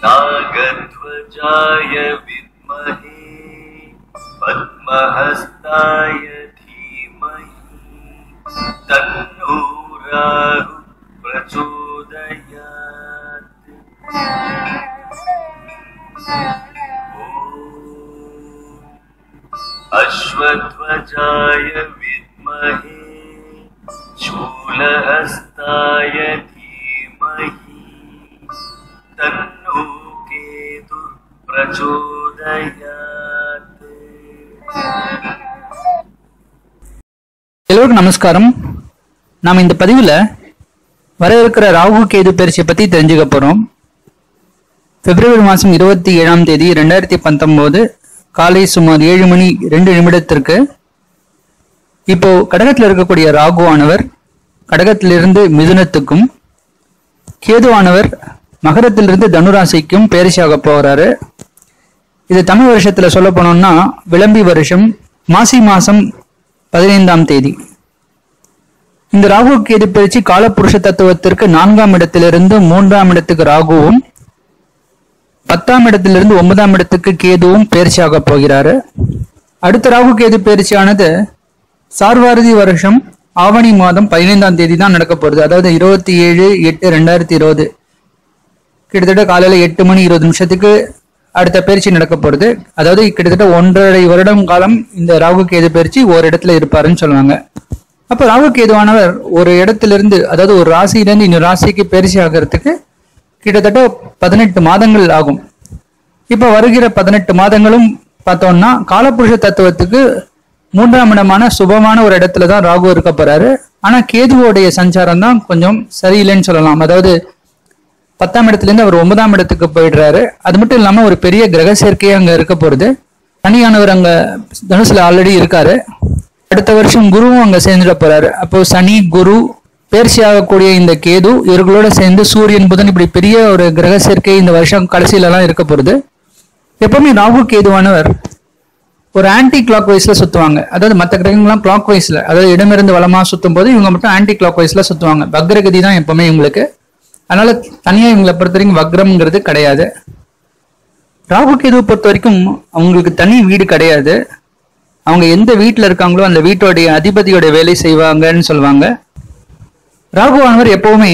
नागध्वजाय विद्महे पद्महस्ताय धीमहि तन्नो राहुः प्रचोदयात्। अश्वध्वजाय विद्महे शूलहस्ताय धीमहि तन्नो केतुः प्रचोदयात्। எல்லோருக்கும் நமஸ்காரம். நாம் இந்த பதிவில் வர இருக்கிற ராகு கேது பயிற்சியை பற்றி தெரிஞ்சுக்க போகிறோம். பிப்ரவரி மாதம் 27ஆம் தேதி 2019 காலை சுமார் 7:02 இப்போ கடகத்தில் இருக்கக்கூடிய ராகுவானவர் கடகத்திலிருந்து மிதுனத்துக்கும், கேதுவானவர் மகரத்திலிருந்து தனுராசிக்கும் பயிற்சியாக போகிறாரு. இது தமிழ் வருஷத்துல சொல்ல போனோம்னா விளம்பி வருஷம் மாசி மாசம் 15ஆம் தேதி. இந்த ராகு கேது பயிற்சி காலப்புருஷ தத்துவத்திற்கு 4ஆம் இடத்திலிருந்து 3ஆம் இடத்துக்கு ராகுவும், 10ஆம் இடத்திலிருந்து 9ஆம் இடத்துக்கு கேதுவும் பயிற்சியாக போகிறாரு. அடுத்த ராகு கேது பயிற்சியானது சார்வாரதி வருஷம் ஆவணி மாதம் 15ஆம் தேதி தான் நடக்க போகுது. அதாவது 27/8/2020 கிட்டத்தட்ட காலையில 8:20 அடுத்த பயிற்சி நடக்க போறது. அதாவது கிட்டத்தட்ட 1.5 வருடம் காலம் இந்த ராகு கேது பயிற்சி ஒரு இடத்துல இருப்பாருன்னு சொல்லுவாங்க. அப்ப ராகு கேதுவானவர் ஒரு இடத்திலிருந்து, அதாவது ஒரு ராசியிலிருந்து இன்னொரு ராசிக்கு பயிற்சி ஆகிறதுக்கு கிட்டத்தட்ட 18 மாதங்கள் ஆகும். இப்ப வருகிற 18 மாதங்களும் பார்த்தோம்னா காலப்புருஷ தத்துவத்துக்கு 3ஆம் இடமான சுபமான ஒரு இடத்துல தான் ராகு இருக்க போறாரு. ஆனா கேதுவோடைய சஞ்சாரம் தான் கொஞ்சம் சரியில்லைன்னு சொல்லலாம். அதாவது 10ஆம் இடத்துல இருந்து அவர் 9ஆம் இடத்துக்கு போயிடுறாரு. அது மட்டும் இல்லாம ஒரு பெரிய கிரக சேர்க்கையே அங்க இருக்க போறது. சனியானவர் அங்க தனுசுல ஆல்ரெடி இருக்காரு. அடுத்த வருஷம் குருவும் அங்க சேர்ந்துட போறாரு. அப்போ சனி குரு பயிற்சி ஆகக்கூடிய இந்த கேது இவர்களோட சேர்ந்து சூரியன் புதன் இப்படி பெரிய ஒரு கிரக சேர்க்கை இந்த வருஷம் கடைசியில எல்லாம் இருக்க போறது. எப்பவுமே ராகு கேதுவானவர் ஒரு ஆன்டி கிளாக் வைஸ்ல சுத்துவாங்க. அதாவது மற்ற கிரகங்கள்லாம் கிளாக் வைஸ்ல, அதாவது இடமிருந்து வளமா சுத்தும் போது இவங்க மட்டும் ஆன்டி கிளாக் வைஸ்ல சுத்துவாங்க. வக்ரகதி தான் எப்பவுமே இவங்களுக்கு. அதனால தனியா இவங்களை பொறுத்த வரைக்கும் வக்ரம்ங்கிறது கிடையாது. ராகு கேதுவை பொறுத்த வரைக்கும் அவங்களுக்கு தனி வீடு கிடையாது. அவங்க எந்த வீட்டுல இருக்காங்களோ அந்த வீட்டோடைய அதிபதியோட வேலை செய்வாங்கன்னு சொல்லுவாங்க. ராகுவானவர் எப்பவுமே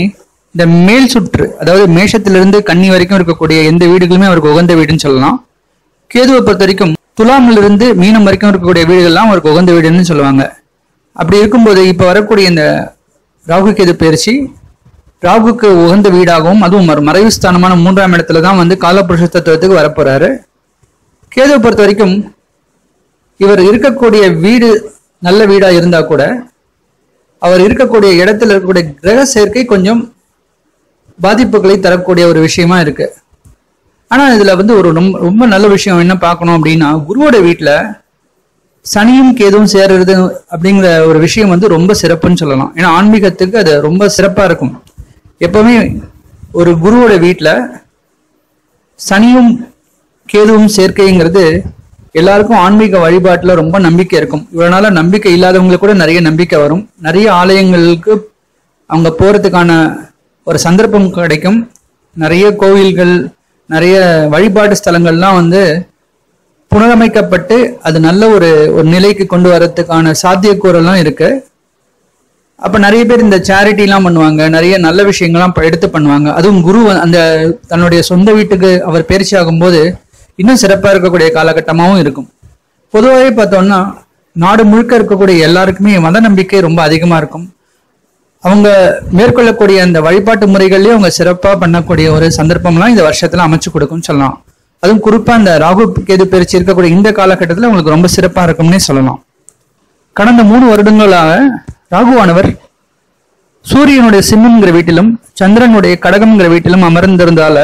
இந்த மேல் சுற்று, அதாவது மேஷத்திலிருந்து கன்னி வரைக்கும் இருக்கக்கூடிய எந்த வீடுகளுமே அவருக்கு உகந்த வீடுன்னு சொல்லலாம். கேதுவை பொறுத்த வரைக்கும் துலாமில் இருந்து மீனம் வரைக்கும் இருக்கக்கூடிய வீடுகள்லாம் அவருக்கு உகந்த வீடுன்னு சொல்லுவாங்க. அப்படி இருக்கும்போது இப்ப வரக்கூடிய இந்த ராகு கேது பயிற்சி ராகுக்கு உகந்த வீடாகவும், அதுவும் மறைவு ஸ்தானமான 3ஆம் இடத்துல தான் வந்து காலப்புருஷ தத்துவத்துக்கு வரப்போறாரு. கேதுவை பொறுத்த வரைக்கும் இவர் இருக்கக்கூடிய வீடு நல்ல வீடா இருந்தா கூட அவர் இருக்கக்கூடிய இடத்துல இருக்கக்கூடிய கிரக சேர்க்கை கொஞ்சம் பாதிப்புகளை தரக்கூடிய ஒரு விஷயமா இருக்கு. ஆனா இதுல வந்து ஒரு ரொம்ப நல்ல விஷயம் என்ன பார்க்கணும் அப்படின்னா, குருவோட வீட்டுல சனியும் கேதுவும் சேர்றது அப்படிங்கிற ஒரு விஷயம் வந்து ரொம்ப சிறப்புன்னு சொல்லலாம். ஏன்னா ஆன்மீகத்துக்கு அது ரொம்ப சிறப்பா இருக்கும். எப்பவுமே ஒரு குருவோட வீட்டுல சனியும் கேதுவும் சேர்க்கைங்கிறது எல்லாருக்கும் ஆன்மீக வழிபாட்டுல ரொம்ப நம்பிக்கை இருக்கும். இவ்வளவு நாள நம்பிக்கை இல்லாதவங்களுக்கு கூட நிறைய நம்பிக்கை வரும். நிறைய ஆலயங்களுக்கு அவங்க போறதுக்கான ஒரு சந்தர்ப்பம் கிடைக்கும். நிறைய கோவில்கள், நிறைய வழிபாட்டு ஸ்தலங்கள்லாம் வந்து புனரமைக்கப்பட்டு அது நல்ல ஒரு நிலைக்கு கொண்டு வரதுக்கான சாத்தியக்கூறெல்லாம் இருக்கு. அப்ப நிறைய பேர் இந்த சேரிட்டி எல்லாம் பண்ணுவாங்க, நிறைய நல்ல விஷயங்கள்லாம் எடுத்து பண்ணுவாங்க. அதுவும் குரு அந்த தன்னுடைய சொந்த வீட்டுக்கு அவர் பயிற்சி ஆகும்போது இன்னும் சிறப்பா இருக்கக்கூடிய காலகட்டமாகவும் இருக்கும். பொதுவாகவே பார்த்தோம்னா நாடு முழுக்க இருக்கக்கூடிய எல்லாருக்குமே மத நம்பிக்கை ரொம்ப அதிகமா இருக்கும். அவங்க மேற்கொள்ளக்கூடிய அந்த வழிபாட்டு முறைகள்லயே அவங்க சிறப்பா பண்ணக்கூடிய ஒரு சந்தர்ப்பம்லாம் இந்த வருஷத்துல அமைச்சு கொடுக்கும்னு சொல்லலாம். அதுவும் குறிப்பா இந்த ராகு கேது பயிற்சி இருக்கக்கூடிய இந்த காலகட்டத்துல உங்களுக்கு ரொம்ப சிறப்பா இருக்கும்னே சொல்லலாம். கடந்த 3 வருடங்களாக ராகுவானவர் சூரியனுடைய சிம்மம்ங்கிற வீட்டிலும் சந்திரனுடைய கடகம்ங்கிற வீட்டிலும் அமர்ந்திருந்தால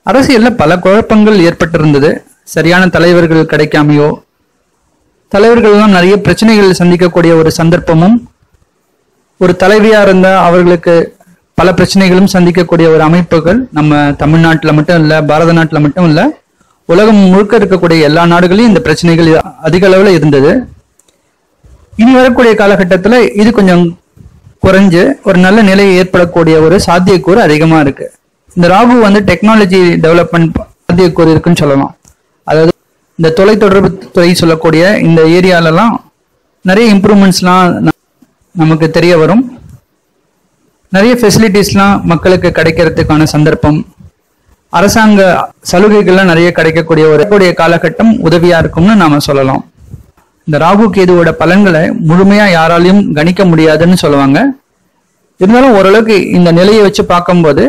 அரசியல்ல பல குழப்பங்கள் ஏற்பட்டிருந்தது. சரியான தலைவர்கள் கிடைக்காமையோ, தலைவர்கள் எல்லாம் நிறைய பிரச்சனைகள் சந்திக்கக்கூடிய ஒரு சந்தர்ப்பமும், ஒரு தலைவியா இருந்தா அவர்களுக்கு பல பிரச்சனைகளும் சந்திக்கக்கூடிய ஒரு அமைப்புகள் நம்ம தமிழ்நாட்டுல மட்டும் இல்ல, பாரத நாட்டுல மட்டும் இல்ல, உலகம் முழுக்க இருக்கக்கூடிய எல்லா நாடுகளையும் இந்த பிரச்சனைகள் அதிக அளவுல இருந்தது. இனி வரக்கூடிய காலகட்டத்துல இது கொஞ்சம் குறைஞ்சு ஒரு நல்ல நிலை ஏற்படக்கூடிய ஒரு சாத்தியக்கூறு அதிகமா இருக்கு. இந்த ராகு வந்து டெக்னாலஜி டெவலப்மெண்ட் சாத்தியக்கூறு இருக்குன்னு சொல்லலாம். அதாவது இந்த தொலைத்தொடர்பு துறை சொல்லக்கூடிய இந்த ஏரியாலலாம் நிறைய இம்ப்ரூவ்மெண்ட்ஸ்லாம் நமக்கு தெரிய வரும். நிறைய ஃபெசிலிட்டிஸ்லாம் மக்களுக்கு கிடைக்கிறதுக்கான சந்தர்ப்பம், அரசாங்க சலுகைகள்லாம் நிறைய கிடைக்கக்கூடிய ஒரு காலகட்டம் உதவியா இருக்கும்னு நாம சொல்லலாம். இந்த ராகு கேதுவோட பலன்களை முழுமையா யாராலையும் கணிக்க முடியாதுன்னு சொல்லுவாங்க. இருந்தாலும் ஓரளவுக்கு இந்த நிலையை வச்சு பார்க்கும்போது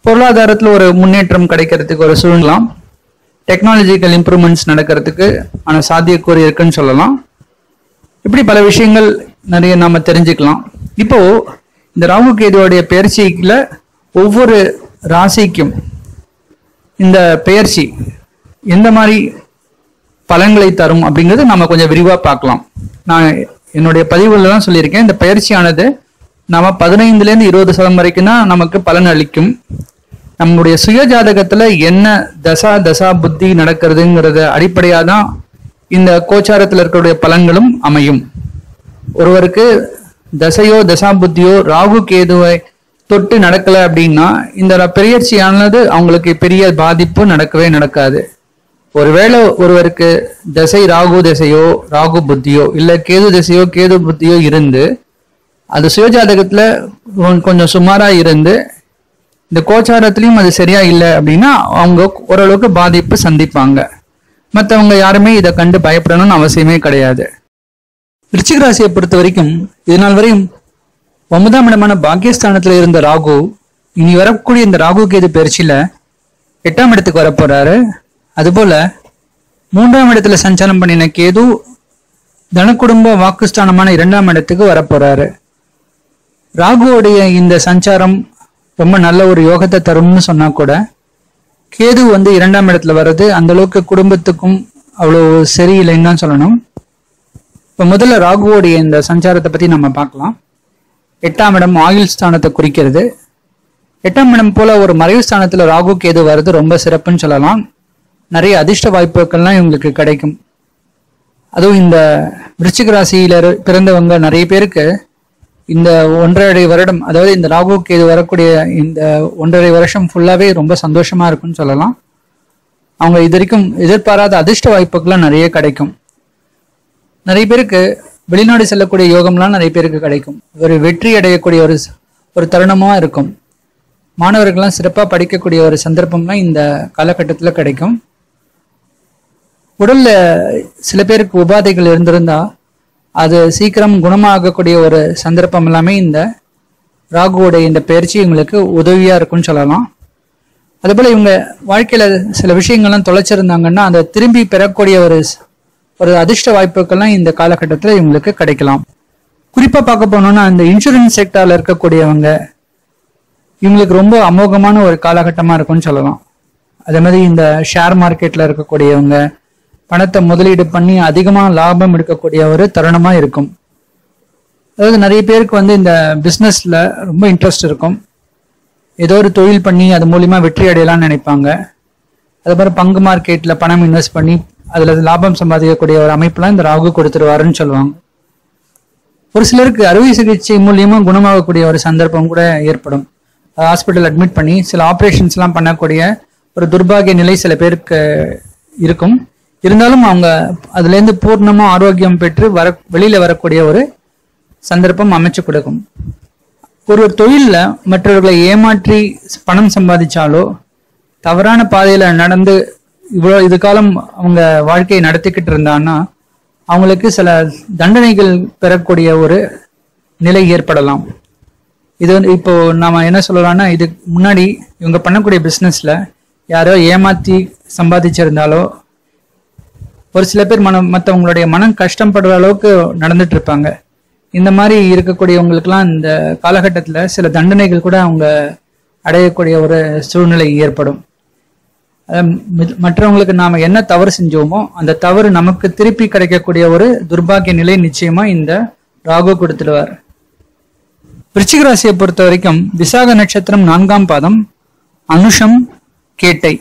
பொருளாதாரத்துல ஒரு முன்னேற்றம் கிடைக்கிறதுக்கு ஒரு சூழ்நிலாம், டெக்னாலஜிக்கல் இம்ப்ரூவ்மெண்ட்ஸ் நடக்கிறதுக்கு ஆன சாத்தியக்கூறு இருக்குன்னு சொல்லலாம். இப்படி பல விஷயங்கள் நிறைய நாம தெரிஞ்சுக்கலாம். இப்போ இந்த ராகு கேதுவோடைய பெயர்ச்சியில ஒவ்வொரு ராசிக்கும் இந்த பெயர்ச்சி எந்த மாதிரி பலன்களை தரும் அப்படிங்கிறது நம்ம கொஞ்சம் விரிவா பார்க்கலாம். நான் என்னுடைய பதிவுல தான் சொல்லியிருக்கேன், இந்த பயிற்சியானது நம்ம 15 to 20% வரைக்கும் தான் நமக்கு பலன் அளிக்கும். நம்முடைய சுய ஜாதகத்துல என்ன தசா புத்தி நடக்கிறதுங்கிறத அடிப்படையா தான் இந்த கோச்சாரத்துல இருக்கக்கூடிய பலன்களும் அமையும். ஒருவருக்கு தசையோ தசா புத்தியோ ராகு கேதுவை தொட்டு நடக்கல அப்படின்னா இந்த பெயர்ச்சியானது அவங்களுக்கு பெரிய பாதிப்பு நடக்கவே நடக்காது. ஒருவேளை ஒருவருக்கு தசை ராகு தசையோ ராகு புத்தியோ இல்ல கேது தசையோ கேது புத்தியோ இருந்து அது சுயஜாதகத்துல கொஞ்சம் சுமாரா இருந்து இந்த கோச்சாரத்திலையும் அது சரியா இல்லை அப்படின்னா அவங்க ஓரளவுக்கு பாதிப்பு சந்திப்பாங்க. மற்றவங்க யாருமே இதை கண்டு பயப்படணும்னு அவசியமே கிடையாது. விருச்சிக ராசியை பொறுத்த வரைக்கும் இதனால் வரையும் 9ஆம் இடமான பாக்கியஸ்தானத்துல இருந்த ராகு இனி வரக்கூடிய இந்த ராகு கேது பயிற்சியில 8ஆம் இடத்துக்கு வரப்போறாரு. அதுபோல 3ஆம் இடத்துல சஞ்சாரம் பண்ணின கேது தனக்குடும்ப வாக்குஸ்தானமான 2ஆம் இடத்துக்கு வரப்போறாரு. ராகுவோடைய இந்த சஞ்சாரம் ரொம்ப நல்ல ஒரு யோகத்தை தரும்னு சொன்னா கூட கேது வந்து 2ஆம் இடத்துல வர்றது அந்த அளவுக்கு குடும்பத்துக்கும் அவ்வளவு சரியில்லைன்னு தான் சொல்லணும். இப்ப முதல்ல ராகுவோடைய இந்த சஞ்சாரத்தை பத்தி நம்ம பார்க்கலாம். 8ஆம் இடம் ஆயுள் ஸ்தானத்தை குறிக்கிறது. 8ஆம் இடம் போல ஒரு மறைவு ஸ்தானத்துல ராகு கேது வர்றது ரொம்ப சிறப்புன்னு சொல்லலாம். நிறைய அதிர்ஷ்ட வாய்ப்புகள்லாம் இவங்களுக்கு கிடைக்கும். அதுவும் இந்த விருச்சிக ராசியில பிறந்தவங்க நிறைய பேருக்கு இந்த 1.5 வருடம், அதாவது இந்த ராகு கேது வரக்கூடிய இந்த 1.5 வருஷம் ஃபுல்லாவே ரொம்ப சந்தோஷமா இருக்குன்னு சொல்லலாம். அவங்க இது வரைக்கும் எதிர்பாராத அதிர்ஷ்ட வாய்ப்புகள்லாம் நிறைய கிடைக்கும். நிறைய பேருக்கு வெளிநாடு செல்லக்கூடிய யோகம்லாம் நிறைய பேருக்கு கிடைக்கும். ஒரு வெற்றி அடையக்கூடிய ஒரு தருணமா இருக்கும். மாணவர்கள்லாம் சிறப்பாக படிக்கக்கூடிய ஒரு சந்தர்ப்பம்லாம் இந்த காலகட்டத்தில் கிடைக்கும். உடல்ல சில பேருக்கு உபாதைகள் இருந்திருந்தா அது சீக்கிரம் குணமாகக்கூடிய ஒரு சந்தர்ப்பம் எல்லாமே இந்த ராகுவோடைய இந்த பயிற்சி இவங்களுக்கு உதவியா இருக்கும்னு சொல்லலாம். அதுபோல இவங்க வாழ்க்கையில சில விஷயங்கள்லாம் தொலைச்சிருந்தாங்கன்னா அதை திரும்பி பெறக்கூடிய ஒரு அதிர்ஷ்ட வாய்ப்புகள்லாம் இந்த காலகட்டத்தில் இவங்களுக்கு கிடைக்கலாம். குறிப்பா பார்க்க போனோம்னா இந்த இன்சூரன்ஸ் செக்டார்ல இருக்கக்கூடியவங்க இவங்களுக்கு ரொம்ப அமோகமான ஒரு காலகட்டமா இருக்கும்னு சொல்லலாம். அதே மாதிரி இந்த ஷேர் மார்க்கெட்ல இருக்கக்கூடியவங்க பணத்தை முதலீடு பண்ணி அதிகமா லாபம் எடுக்கக்கூடிய ஒரு தருணமா இருக்கும். அதாவது நிறைய பேருக்கு வந்து இந்த பிசினஸ்ல ரொம்ப இன்ட்ரெஸ்ட் இருக்கும். ஏதோ ஒரு தொழில் பண்ணி அது மூலியமா வெற்றி அடையலாம்னு நினைப்பாங்க. அதே மாதிரி பங்கு மார்க்கெட்ல பணம் இன்வெஸ்ட் பண்ணி அதுல லாபம் சம்பாதிக்கக்கூடிய ஒரு அமைப்புலாம் இந்த ராகு கொடுத்துருவாருன்னு சொல்லுவாங்க. ஒரு சிலருக்கு அறுவை சிகிச்சை மூலியமா குணமாகக்கூடிய ஒரு சந்தர்ப்பம் கூட ஏற்படும். ஹாஸ்பிட்டல் அட்மிட் பண்ணி சில ஆப்ரேஷன்ஸ் எல்லாம் பண்ணக்கூடிய ஒரு துர்பாகிய நிலை சில பேருக்கு இருக்கும். இருந்தாலும் அவங்க அதுல இருந்து பூர்ணமா ஆரோக்கியம் பெற்று வெளியில வரக்கூடிய ஒரு சந்தர்ப்பம் அமைச்சு கொடுக்கும். ஒரு தொழில்ல மற்றவர்களை ஏமாற்றி பணம் சம்பாதிச்சாலோ தவறான பாதையில நடந்து இது காலம் அவங்க வாழ்க்கையை நடத்திக்கிட்டு இருந்தான்னா அவங்களுக்கு சில தண்டனைகள் பெறக்கூடிய ஒரு நிலை ஏற்படலாம். இது இப்போ நாம என்ன சொல்லலாம்னா, இதுக்கு முன்னாடி இவங்க பண்ணக்கூடிய பிசினஸ்ல யாரோ ஏமாத்தி சம்பாதிச்சிருந்தாலோ ஒரு சில பேர் மற்றவங்களுடைய மனம் கஷ்டப்படுற அளவுக்கு நடந்துட்டு இருப்பாங்க. இந்த மாதிரி இருக்கக்கூடியவங்களுக்கெல்லாம் இந்த காலகட்டத்துல சில தண்டனைகள் கூட அவங்க அடையக்கூடிய ஒரு சூழ்நிலை ஏற்படும். மற்றவங்களுக்கு நாம என்ன தவறு செஞ்சோமோ அந்த தவறு நமக்கு திருப்பி கிடைக்கக்கூடிய ஒரு துர்பாகிய நிலை நிச்சயமா இந்த ராகு கொடுத்துடுவார். விருச்சிக ராசியை பொறுத்த வரைக்கும் விசாக நட்சத்திரம் 4ஆம் பாதம், அனுஷம், கேட்டை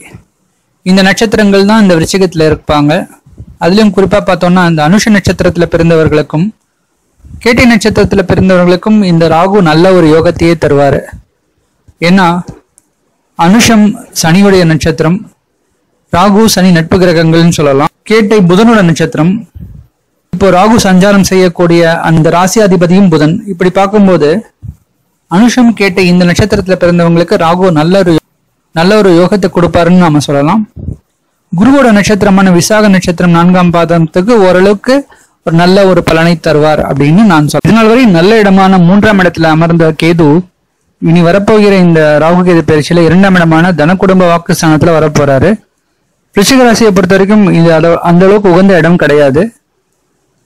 இந்த நட்சத்திரங்கள் தான் இந்த விருச்சிகத்துல இருப்பாங்க. அதுலயும் குறிப்பா பார்த்தோம்னா இந்த அனுஷ நட்சத்திரத்துல பிறந்தவர்களுக்கும் கேட்டை நட்சத்திரத்துல பிறந்தவர்களுக்கும் இந்த ராகு நல்ல ஒரு யோகத்தையே தருவாரு. ஏன்னா அனுஷம் சனியுடைய நட்சத்திரம், ராகு சனி நட்பு கிரகங்கள்னு சொல்லலாம். கேட்டை புதனோட நட்சத்திரம். இப்போ ராகு சஞ்சாரம் செய்யக்கூடிய அந்த ராசியாதிபதியும் புதன். இப்படி பார்க்கும்போது அனுஷம் கேட்டை இந்த நட்சத்திரத்துல பிறந்தவங்களுக்கு ராகு நல்ல ஒரு யோகத்தை கொடுப்பாருன்னு நாம சொல்லலாம். குருவோட நட்சத்திரமான விசாக நட்சத்திரம் 4ஆம் பாதத்துக்கு ஓரளவுக்கு ஒரு நல்ல ஒரு பலனை தருவார் அப்படின்னு நான் சொல்றேன். இதனால் வரை நல்ல இடமான 3ஆம் இடத்துல அமர்ந்த கேது இனி வரப்போகிற இந்த ராகு கேது பயிற்சியில 2ஆம் இடமான தன குடும்ப வாக்குஸ்தானத்துல வரப்போறாரு. விருச்சிக ராசியை பொறுத்த வரைக்கும் இது அந்த அளவுக்கு உகந்த இடம் கிடையாது.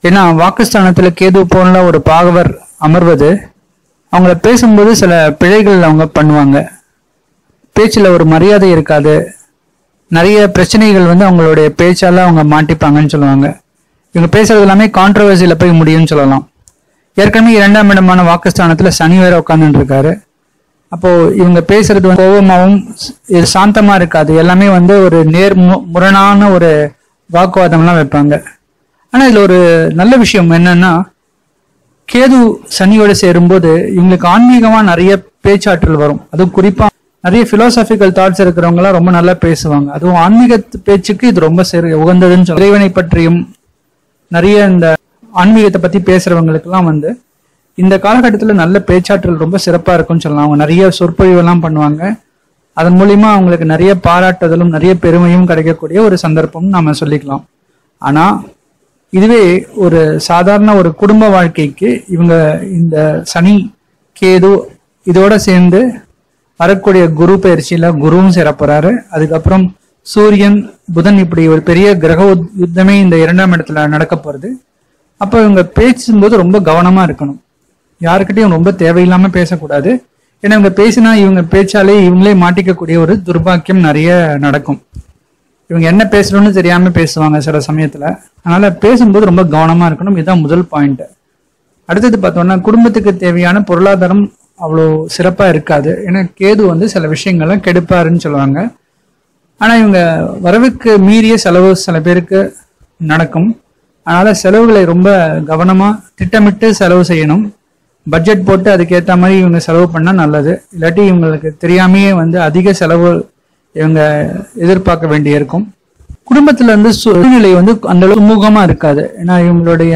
ஏன்னா வாக்குஸ்தானத்துல கேது போல ஒரு பாகவர் அமர்வது அவங்கள பேசும்போது சில பிழைகள் அவங்க பண்ணுவாங்க. பேச்சுல ஒரு மரியாதை இருக்காது. நிறைய பிரச்சனைகள் அவங்களுடைய பேச்சால அவங்க மாட்டிப்பாங்கன்னு சொல்லுவாங்க. இவங்க பேசுறது எல்லாமே கான்ட்ரவர்சியில போய் முடியும்னு சொல்லலாம். ஏற்கனவே 2ஆம் இடமான வாக்குஸ்தானத்துல சனி வேற உட்கார்ந்துட்டு இருக்காரு. அப்போ இவங்க பேசுறது கோபமாவும் சாந்தமா இருக்காது. எல்லாமே ஒரு முரணான ஒரு வாக்குவாதம் எல்லாம் வைப்பாங்க. ஆனா இதுல ஒரு நல்ல விஷயம் என்னன்னா, கேது சனியோட சேரும்போது இவங்களுக்கு ஆன்மீகமா நிறைய பேச்சாற்றல் வரும். அதுவும் குறிப்பா நிறைய பிலாசாபிக்கல் தாட்ஸ் இருக்கிறவங்க எல்லாம் ரொம்ப நல்லா பேசுவாங்க. அதுவும் ஆன்மீக பேச்சுக்கு இது ரொம்ப உகந்ததுன்னு சொல்ல. இறைவனை பற்றியும் நிறைய இந்த ஆன்மீகத்தை பத்தி பேசுறவங்களுக்கு எல்லாம் இந்த காலகட்டத்துல நல்ல பேச்சாற்றல் ரொம்ப சிறப்பா இருக்கும்னு சொல்லலாம். அவங்க நிறைய சொற்பொழிவு எல்லாம் பண்ணுவாங்க. அதன் மூலியமா அவங்களுக்கு நிறைய பாராட்டுதலும் நிறைய பெருமையும் கிடைக்கக்கூடிய ஒரு சந்தர்ப்பம் நாம சொல்லிக்கலாம். ஆனா இதுவே ஒரு சாதாரண ஒரு குடும்ப வாழ்க்கைக்கு இவங்க இந்த சனி கேது இதோட சேர்ந்து வரக்கூடிய குரு பயிற்சியில குருவும் சேரப்போறாரு. அதுக்கப்புறம் சூரியன் புதன் இப்படி ஒரு பெரிய கிரக யுத்தமே இந்த 2ஆம் இடத்துல நடக்க போறது. அப்போ இவங்க பேசும்போது ரொம்ப கவனமா இருக்கணும். யாருக்கிட்டையும் ரொம்ப தேவையில்லாம பேசக்கூடாது. ஏன்னா இவங்க பேசினா இவங்க பேச்சாலே இவங்களே மாட்டிக்கக்கூடிய ஒரு துர்பாக்கியம் நிறைய நடக்கும். இவங்க என்ன பேசணும்னு தெரியாம பேசுவாங்க சில சமயத்துல. அதனால பேசும்போது ரொம்ப கவனமா இருக்கணும். இதுதான் முதல் பாயிண்ட். அடுத்தது பார்த்தோம்னா, குடும்பத்துக்கு தேவையான பொருளாதாரம் அவ்வளோ சிறப்பா இருக்காது. ஏன்னா கேது சில விஷயங்களை கெடுப்பாருன்னு சொல்லுவாங்க. ஆனா இவங்க வரவுக்கு மீறிய செலவு சில பேருக்கு நடக்கும். அதனால செலவுகளை ரொம்ப கவனமா திட்டமிட்டு செலவு செய்யணும். பட்ஜெட் போட்டு அதுக்கேற்ற மாதிரி இவங்க செலவு பண்ணா நல்லது. இல்லாட்டி இவங்களுக்கு தெரியாமையே அதிக செலவு இவங்க எதிர்பார்க்க வேண்டி இருக்கும். குடும்பத்துல சூழ்நிலை அந்த அளவுக்கு சுமூகமா இருக்காது. ஏன்னா இவங்களுடைய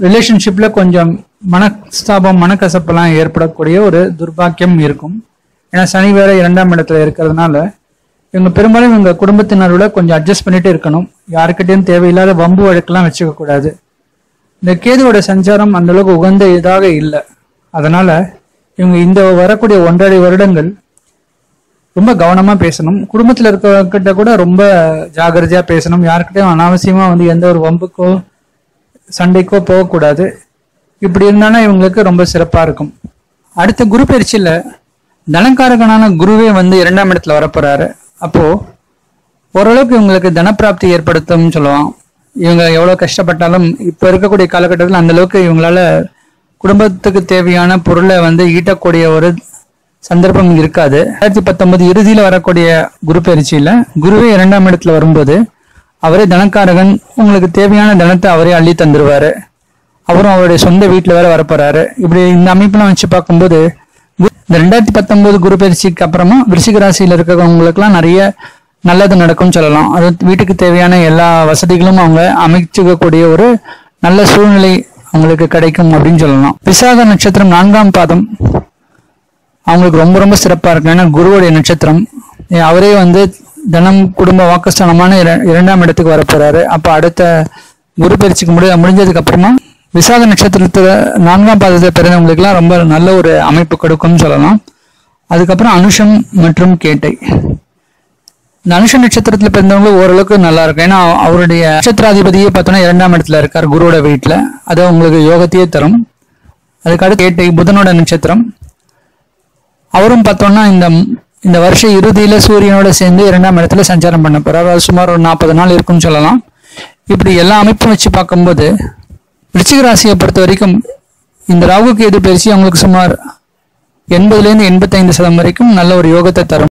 ரிலேஷன்ஷிப்ல கொஞ்சம் மனஸ்தாபம் மனக்கசப்பெல்லாம் ஏற்படக்கூடிய ஒரு துர்பாக்கியம் இருக்கும். ஏன்னா சனி வேற 2ஆம் இடத்துல இருக்கிறதுனால இவங்க பெரும்பாலும் இவங்க குடும்பத்தினரோட கொஞ்சம் அட்ஜஸ்ட் பண்ணிட்டு இருக்கணும். யாருக்கிட்டையும் தேவையில்லாத வம்பு வழக்கெல்லாம் வச்சுக்க கூடாது. இந்த கேதுவோட சஞ்சாரம் அந்த அளவுக்கு உகந்த இதாக இல்லை. அதனால இவங்க இந்த வரக்கூடிய 1.5 வருடங்கள் ரொம்ப கவனமா பேசணும். குடும்பத்துல இருக்கக்கிட்ட கூட ரொம்ப ஜாகிரதையா பேசணும். யாருக்கிட்டையும் அனாவசியமா எந்த ஒரு வம்புக்கோ சண்டைக்கோ போகக்கூடாது. இப்படி இருந்தாலும் இவங்களுக்கு ரொம்ப சிறப்பா இருக்கும். அடுத்த குரு பயிற்சியில தனக்காரகனான குருவே 2ஆம் இடத்துல வரப்போறாரு. அப்போ ஓரளவுக்கு இவங்களுக்கு தனப்பிராப்தி ஏற்படுத்தும் சொல்லலாம். இவங்க எவ்வளவு கஷ்டப்பட்டாலும் இப்ப இருக்கக்கூடிய காலகட்டத்தில் அந்த அளவுக்கு இவங்களால குடும்பத்துக்கு தேவையான பொருளை ஈட்டக்கூடிய ஒரு சந்தர்ப்பம் இருக்காது. 2019 இறுதியில வரக்கூடிய குரு பயிற்சியில குருவே 2ஆம் இடத்துல வரும்போது அவரே தனக்காரகன். உங்களுக்கு தேவையான தனத்தை அவரே அள்ளி தந்துருவாரு. அவரும் அவருடைய சொந்த வீட்டுல வேற வரப்போறாரு. இப்படி இந்த அமைப்பெல்லாம் வச்சு பார்க்கும்போது இந்த 2019 குரு பயிற்சிக்கு அப்புறமா விருச்சிக ராசியில இருக்கிறவங்களுக்கு எல்லாம் நிறைய நல்லது நடக்கும் சொல்லலாம். அது வீட்டுக்கு தேவையான எல்லா வசதிகளும் அவங்க அமைச்சுக்கக்கூடிய ஒரு நல்ல சூழ்நிலை அவங்களுக்கு கிடைக்கும் அப்படின்னு சொல்லலாம். விசாக நட்சத்திரம் 4ஆம் பாதம் அவங்களுக்கு ரொம்ப ரொம்ப சிறப்பா இருக்கு. ஏன்னா குருவுடைய நட்சத்திரம். அவரே தனம் குடும்ப வாக்குஸ்தானமான 2ஆம் இடத்துக்கு வரப்போறாரு. அப்ப அடுத்த குரு பயிற்சிக்கு முடிஞ்சதுக்கு அப்புறமா விசாக நட்சத்திரத்துல 4ஆம் பாதத்தை பிறந்தவங்களுக்கு எல்லாம் ரொம்ப நல்ல ஒரு அமைப்பு கொடுக்கும்னு சொல்லலாம். அதுக்கப்புறம் அனுஷம் மற்றும் கேட்டை. இந்த அனுஷ நட்சத்திரத்துல பிறந்தவங்களும் ஓரளவுக்கு நல்லா இருக்கும். ஏன்னா அவருடைய நட்சத்திராதிபதியே பார்த்தோன்னா 2ஆம் இடத்துல இருக்கார் குருவோட வீட்டுல. அது உங்களுக்கு யோகத்தையே தரும். அதுக்கடுத்து கேட்டை புதனோட நட்சத்திரம். அவரும் பார்த்தோம்னா இந்த வருஷ இறுதியில சூரியனோட சேர்ந்து 2ஆம் இடத்துல சஞ்சாரம் பண்ண போறாரு. அது சுமார் ஒரு 40 நாள் இருக்குன்னு சொல்லலாம். இப்படி எல்லா அமைப்பும் வச்சு பார்க்கும்போது விருச்சிக ராசியை பொறுத்த வரைக்கும் இந்த ராகு கேது பயிற்சி அவங்களுக்கு சுமார் 80% 85% வரைக்கும் நல்ல ஒரு யோகத்தை தரும்.